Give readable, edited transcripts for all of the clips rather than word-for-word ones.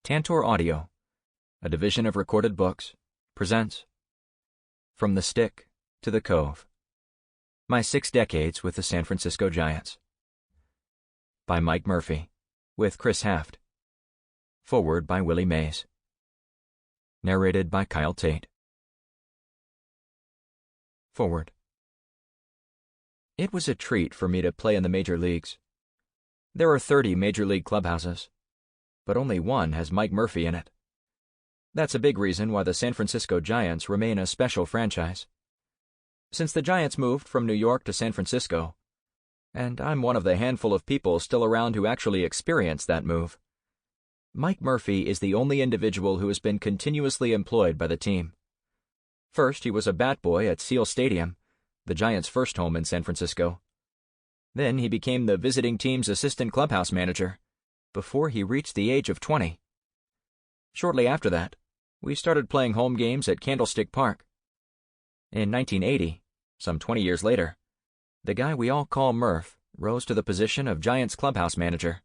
Tantor Audio, a division of Recorded Books, presents From the Stick to the Cove, My 6 Decades with the San Francisco Giants, by Mike Murphy, with Chris Haft. Foreword by Willie Mays. Narrated by Tait. Foreword. It was a treat for me to play in the major leagues. There are 30 major league clubhouses, but only one has Mike Murphy in it. That's a big reason why the San Francisco Giants remain a special franchise. Since the Giants moved from New York to San Francisco, and I'm one of the handful of people still around who actually experienced that move, Mike Murphy is the only individual who has been continuously employed by the team. First, he was a bat boy at Seal Stadium, the Giants' first home in San Francisco. Then he became the visiting team's assistant clubhouse manager, before he reached the age of 20. Shortly after that, we started playing home games at Candlestick Park. In 1980, some 20 years later, the guy we all call Murph rose to the position of Giants clubhouse manager,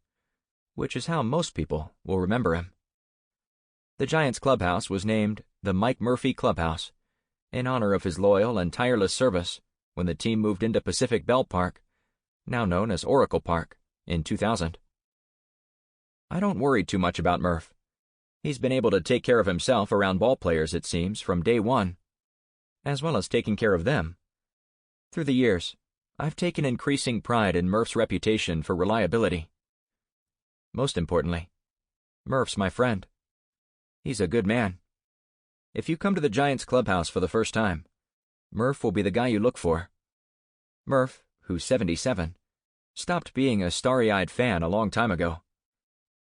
which is how most people will remember him. The Giants clubhouse was named the Mike Murphy Clubhouse, in honor of his loyal and tireless service when the team moved into Pacific Bell Park, now known as Oracle Park, in 2000. I don't worry too much about Murph. He's been able to take care of himself around ball players, it seems, from day one, as well as taking care of them. Through the years, I've taken increasing pride in Murph's reputation for reliability. Most importantly, Murph's my friend. He's a good man. If you come to the Giants clubhouse for the first time, Murph will be the guy you look for. Murph, who's 77, stopped being a starry-eyed fan a long time ago.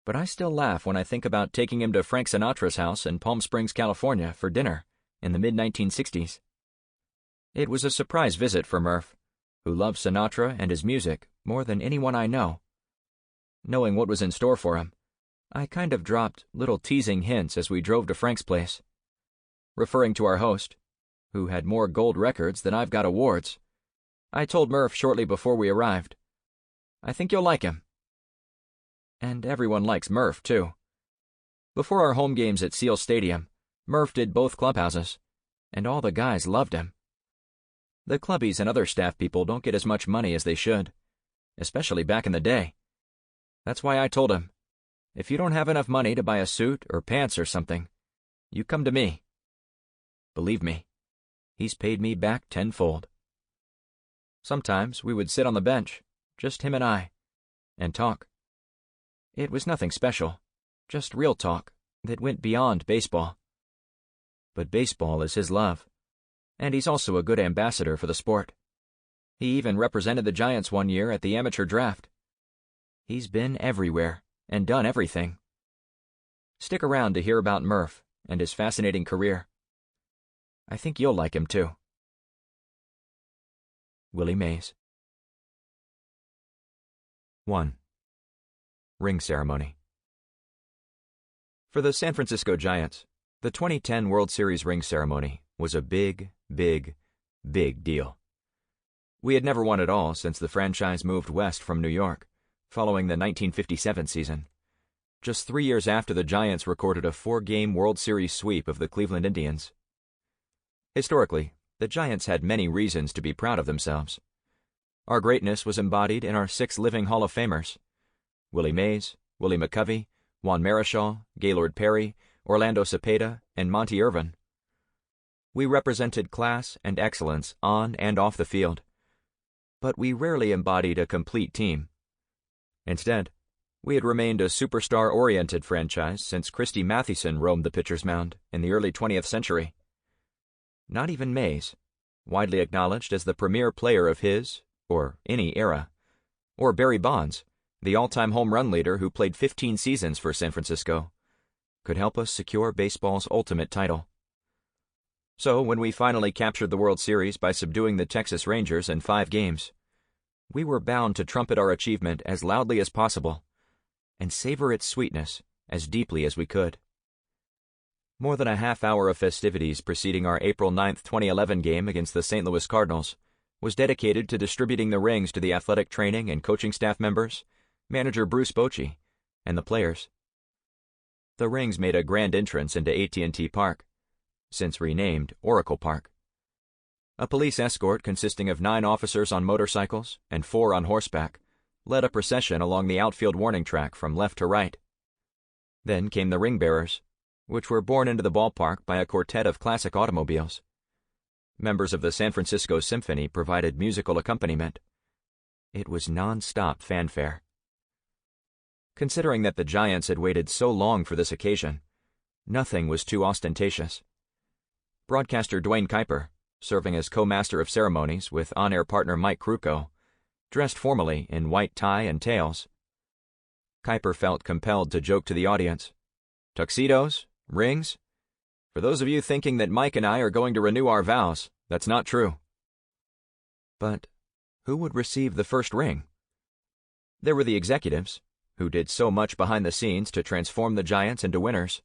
But I still laugh when I think about taking him to Frank Sinatra's house in Palm Springs, California for dinner in the mid-1960s. It was a surprise visit for Murph, who loves Sinatra and his music more than anyone I know. Knowing what was in store for him, I kind of dropped little teasing hints as we drove to Frank's place. Referring to our host, who had more gold records than I've got awards, I told Murph shortly before we arrived, "I think you'll like him." And everyone likes Murph, too. Before our home games at Seal Stadium, Murph did both clubhouses, and all the guys loved him. The clubbies and other staff people don't get as much money as they should, especially back in the day. That's why I told him, if you don't have enough money to buy a suit or pants or something, you come to me. Believe me, he's paid me back tenfold. Sometimes we would sit on the bench, just him and I, and talk. It was nothing special, just real talk that went beyond baseball. But baseball is his love, and he's also a good ambassador for the sport. He even represented the Giants one year at the amateur draft. He's been everywhere and done everything. Stick around to hear about Murph and his fascinating career. I think you'll like him too. Willie Mays. 1. Ring Ceremony. For the San Francisco Giants, the 2010 World Series ring ceremony was a big, big, big deal. We had never won at all since the franchise moved west from New York, following the 1957 season, just 3 years after the Giants recorded a 4-game World Series sweep of the Cleveland Indians. Historically, the Giants had many reasons to be proud of themselves. Our greatness was embodied in our 6 living Hall of Famers: Willie Mays, Willie McCovey, Juan Marichal, Gaylord Perry, Orlando Cepeda, and Monty Irvin. We represented class and excellence on and off the field, but we rarely embodied a complete team. Instead, we had remained a superstar-oriented franchise since Christy Mathewson roamed the pitcher's mound in the early 20th century. Not even Mays, widely acknowledged as the premier player of his, or any era, or Barry Bonds, the all-time home run leader who played 15 seasons for San Francisco, could help us secure baseball's ultimate title. So when we finally captured the World Series by subduing the Texas Rangers in 5 games, we were bound to trumpet our achievement as loudly as possible and savor its sweetness as deeply as we could. More than a half hour of festivities preceding our April 9, 2011 game against the St. Louis Cardinals was dedicated to distributing the rings to the athletic training and coaching staff members, manager Bruce Bochy, and the players. The rings made a grand entrance into AT&T Park, since renamed Oracle Park. A police escort consisting of 9 officers on motorcycles and 4 on horseback led a procession along the outfield warning track from left to right. Then came the ring bearers, which were borne into the ballpark by a quartet of classic automobiles. Members of the San Francisco Symphony provided musical accompaniment. It was non-stop fanfare. Considering that the Giants had waited so long for this occasion, nothing was too ostentatious. Broadcaster Dwayne Kuiper, serving as co-master of ceremonies with on-air partner Mike Krukow, dressed formally in white tie and tails. Kuiper felt compelled to joke to the audience. Tuxedos? Rings? For those of you thinking that Mike and I are going to renew our vows, that's not true. But who would receive the first ring? There were the executives, who did so much behind the scenes to transform the Giants into winners.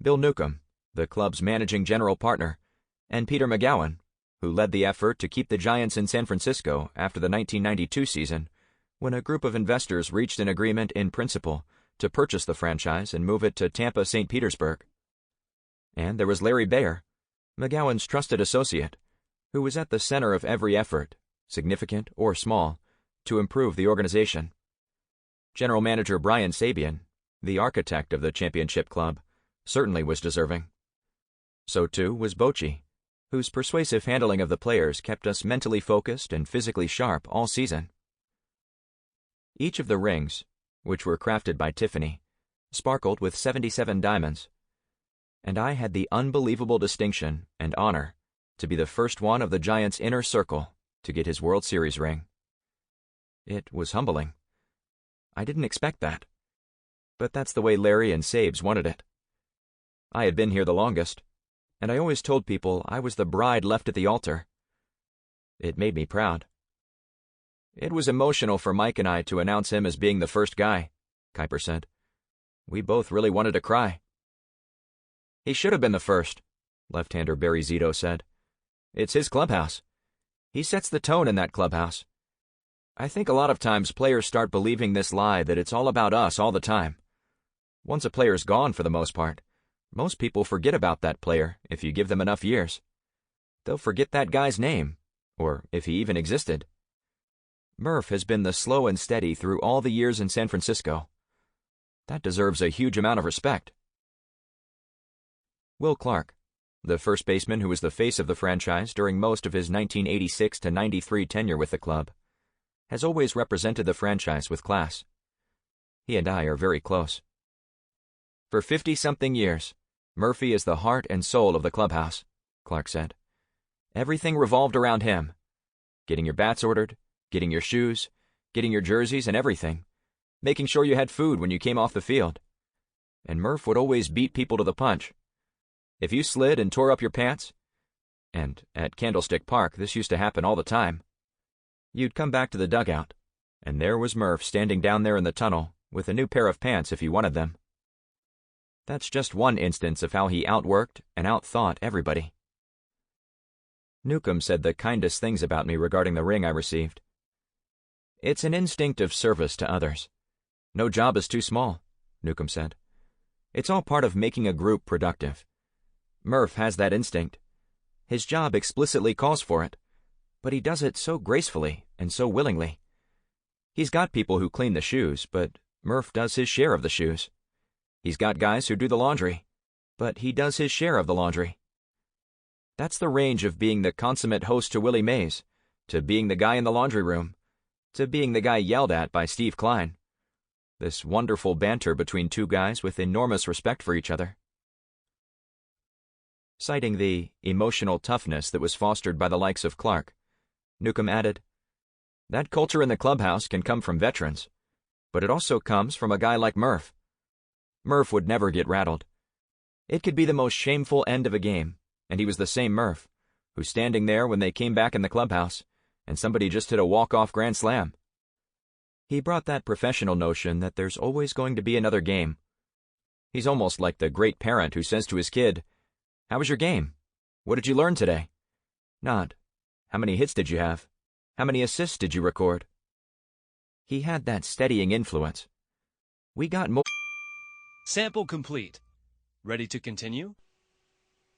Bill Newcomb, the club's managing general partner, and Peter McGowan, who led the effort to keep the Giants in San Francisco after the 1992 season, when a group of investors reached an agreement in principle to purchase the franchise and move it to Tampa, St. Petersburg. And there was Larry Bayer, McGowan's trusted associate, who was at the center of every effort, significant or small, to improve the organization. General Manager Brian Sabian, the architect of the championship club, certainly was deserving. So too was Bochy, whose persuasive handling of the players kept us mentally focused and physically sharp all season. Each of the rings, which were crafted by Tiffany, sparkled with 77 diamonds, and I had the unbelievable distinction and honor to be the first one of the Giants' inner circle to get his World Series ring. It was humbling. I didn't expect that, but that's the way Larry and Sabes wanted it. I had been here the longest, and I always told people I was the bride left at the altar. It made me proud. It was emotional for Mike and I to announce him as being the first guy, Kuiper said. We both really wanted to cry. He should have been the first, left-hander Barry Zito said. It's his clubhouse. He sets the tone in that clubhouse. I think a lot of times players start believing this lie that it's all about us all the time. Once a player's gone for the most part, most people forget about that player if you give them enough years. They'll forget that guy's name, or if he even existed. Murph has been the slow and steady through all the years in San Francisco. That deserves a huge amount of respect. Will Clark, the first baseman who was the face of the franchise during most of his 1986 to 93 tenure with the club, has always represented the franchise with class. He and I are very close. For 50-something years, Murphy is the heart and soul of the clubhouse, Clark said. Everything revolved around him. Getting your bats ordered, getting your shoes, getting your jerseys and everything, making sure you had food when you came off the field. And Murph would always beat people to the punch. If you slid and tore up your pants, and at Candlestick Park this used to happen all the time, you'd come back to the dugout, and there was Murph standing down there in the tunnel with a new pair of pants if you wanted them. That's just one instance of how he outworked and outthought everybody. Newcomb said the kindest things about me regarding the ring I received. It's an instinct of service to others. No job is too small, Newcomb said. It's all part of making a group productive. Murph has that instinct. His job explicitly calls for it, but he does it so gracefully and so willingly. He's got people who clean the shoes, but Murph does his share of the shoes. He's got guys who do the laundry, but he does his share of the laundry. That's the range of being the consummate host to Willie Mays, to being the guy in the laundry room, to being the guy yelled at by Steve Klein. This wonderful banter between two guys with enormous respect for each other. Citing the emotional toughness that was fostered by the likes of Clark, Newcomb added, that culture in the clubhouse can come from veterans, but it also comes from a guy like Murph. Murph would never get rattled. It could be the most shameful end of a game, and he was the same Murph, who's standing there when they came back in the clubhouse, and somebody just hit a walk-off grand slam. He brought that professional notion that there's always going to be another game. He's almost like the great parent who says to his kid, "How was your game? What did you learn today?" Not, "How many hits did you have? How many assists did you record?" He had that steadying influence. We got more Sample complete. Ready to continue?